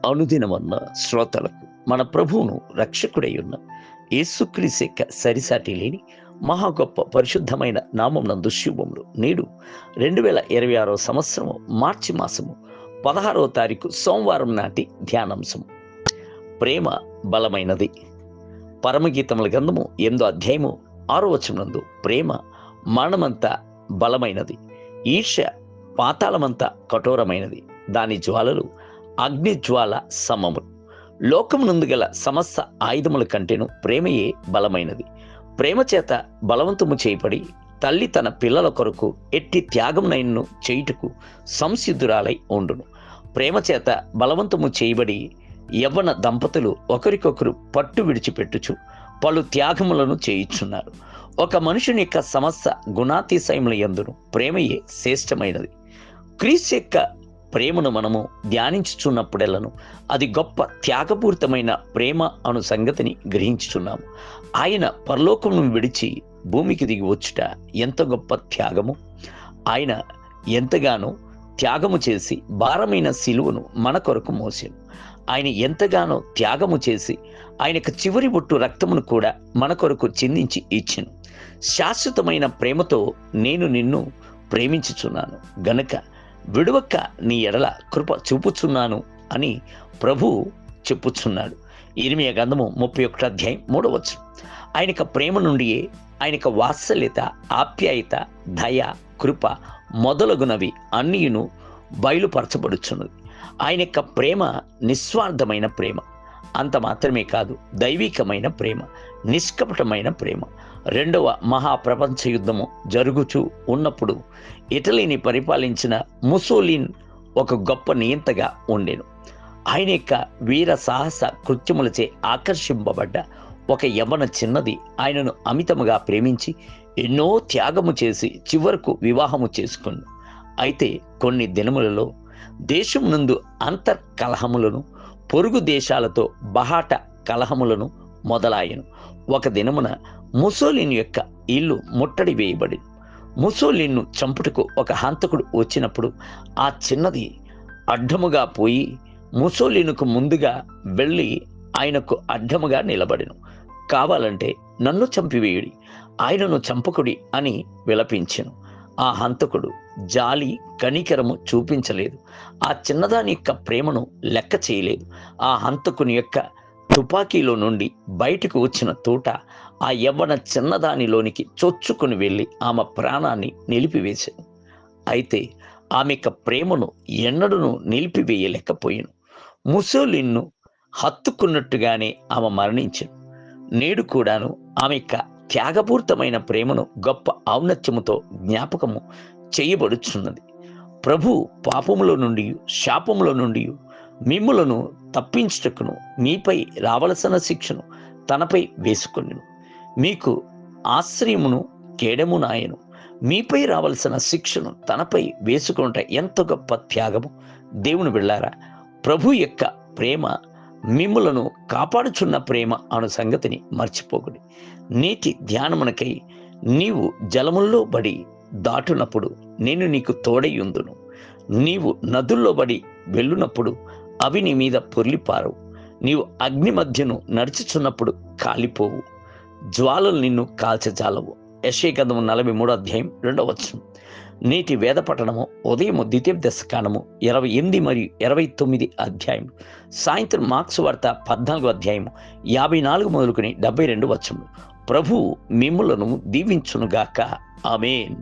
అనుదినమన్న శ్రోతలకు మన ప్రభువును రక్షకుడై ఉన్న యేసుక్రీస్తు యొక్క సరిసాటి లేని మహా గొప్ప పరిశుద్ధమైన నామం నందు శుభములు. నేడు 2026 సంవత్సరము మార్చి మాసము 16వ తారీఖు సోమవారం నాటి ధ్యానాంశము. ప్రేమ బలమైనది. పరమగీతముల గ్రంథము 8వ అధ్యాయము 6వ వచనమందు ప్రేమ మరణమంతా బలమైనది, ఈర్ష్య పాతాళమంతా కఠోరమైనది, దాని జ్వాలలు అగ్ని జ్వాల సమములు. లోకమునందు గల సమస్త ఆయుధముల కంటేను ప్రేమయే బలమైనది. ప్రేమ చేత బలవంతము చేయబడి తల్లి తన పిల్లల కొరకు ఎట్టి త్యాగమునైనను చేయుటకు సంసిద్ధురాలై ఉండును. ప్రేమ చేత బలవంతము చేయబడి యవ్వన దంపతులు ఒకరికొకరు పట్టు విడిచిపెట్టుచు పలు త్యాగములను చేయుచున్నారు. ఒక మనుషుని యొక్క సమస్త గుణాతిశయముల యందును ప్రేమయే శ్రేష్టమైనది. క్రీస్తు యొక్క ప్రేమను మనము ధ్యానించుచున్నప్పుడెల్లను అది గొప్ప త్యాగపూరితమైన ప్రేమ అను సంగతిని గ్రహించుచున్నాము. ఆయన పరలోకమును విడిచి భూమికి దిగి వచ్చుట ఎంత గొప్ప త్యాగము! ఆయన ఎంతగానో త్యాగము చేసి భారమైన సిలువను మన కొరకు మోసాను. ఆయన ఎంతగానో త్యాగము చేసి ఆయనకు చివరి బొట్టు రక్తమును కూడా మన కొరకు చిందించి ఇచ్చెను. శాశ్వతమైన ప్రేమతో నేను నిన్ను ప్రేమించుచున్నాను గనుక విడువక నీ ఎడల కృప చూపుచున్నాను అని ప్రభు చెప్పుచున్నాడు. ఇర్మీయా గ్రంథము 31వ అధ్యాయం 3వ వచనం. ఆయనక ప్రేమ నుండియే ఆయనక వాత్సల్యత, ఆప్యాయత, దయ, కృప మొదలగునవి అన్నీను బయలుపరచబడుచున్నది. ఆయన యొక్క ప్రేమ నిస్వార్థమైన ప్రేమ. అంత మాత్రమే కాదు, దైవికమైన ప్రేమ, నిష్కపటమైన ప్రేమ. రెండవ మహాప్రపంచ యుద్ధము జరుగుచూ ఉన్నప్పుడు ఇటలీని పరిపాలించిన ముసోలిన్ ఒక గొప్ప నియంతగా ఉండెను. ఆయన యొక్క వీర సాహస కృత్యములచే ఆకర్షింపబడ్డ ఒక యవ్వన చిన్నది ఆయనను అమితముగా ప్రేమించి ఎన్నో త్యాగము చేసి చివరకు వివాహము చేసుకుంది. అయితే కొన్ని దినములలో దేశం నందు అంతర్కలహములను, పొరుగు దేశాలతో బహాట కలహములను మొదలాయను. ఒక దినమున ముసోలిన్ యొక్క ఇల్లు ముట్టడి వేయబడి ముసోలిన్ను చంపుటకు ఒక హంతకుడు వచ్చినప్పుడు ఆ చిన్నది అడ్డముగా పోయి ముసోలిన్కు ముందుగా వెళ్ళి ఆయనకు అడ్డముగా నిలబడెను. కావాలంటే నన్ను చంపివేయుడి, ఆయనను చంపకుడి అని విలపించెను. ఆ హంతకుడు జాలి కనికరము చూపించలేదు. ఆ చిన్నదాని యొక్క ప్రేమను లెక్క చేయలేదు. ఆ హంతకుని యొక్క తుపాకీలో నుండి బయటకు వచ్చిన తోట ఆ యవ్వన చిన్నదానిలోనికి చొచ్చుకుని వెళ్ళి ఆమె ప్రాణాన్ని నిలిపివేశాను. అయితే ఆమె యొక్క ప్రేమను ఎన్నడూ నిలిపివేయలేకపోయాను. ముసోలిన్ను హత్తుకున్నట్టుగానే ఆమె మరణించాను. నేడు కూడాను ఆమె యొక్క త్యాగపూరితమైన ప్రేమను గొప్ప ఔన్నత్యముతో జ్ఞాపకము చేయబడుచున్నది. ప్రభు పాపములో నుండి, శాపములో నుండి మిమ్ములను తప్పించుటకును మీపై రావలసిన శిక్షను తనపై వేసుకొనెను. మీకు ఆశ్రయమును కేడమునాయను. మీపై రావలసిన శిక్షను తనపై వేసుకుంటే ఎంత గొప్ప త్యాగము! దేవుని బిడ్డలారా, ప్రభు యొక్క ప్రేమ మిమ్ములను కాపాడుచున్న ప్రేమ అను సంగతిని మర్చిపోకుడి. నీటి ధ్యానమునకై నీవు జలముల్లో బడి దాటునప్పుడు నేను నీకు తోడైయుందును. నీవు నదుల్లో బడి వెళ్ళునప్పుడు అవి నీ మీద పొర్లిపారవు. నీవు అగ్ని మధ్యను నడుచుచున్నప్పుడు కాలిపోవు, జ్వాలలు నిన్ను కాల్చజాలవు. యెషయా గ్రంథము 43వ అధ్యాయం 2వ వచనం. నేటి వేద పఠనము ఉదయం ద్వితీయ దశకాండము 28 మరియు 29 అధ్యాయం, సాయంత్రం మార్క్స్ వార్త 14వ అధ్యాయము 54 మొదలుకొని 72 వచనములు. ప్రభువు మిమ్ములను దీవించునుగాక. ఆమేన్.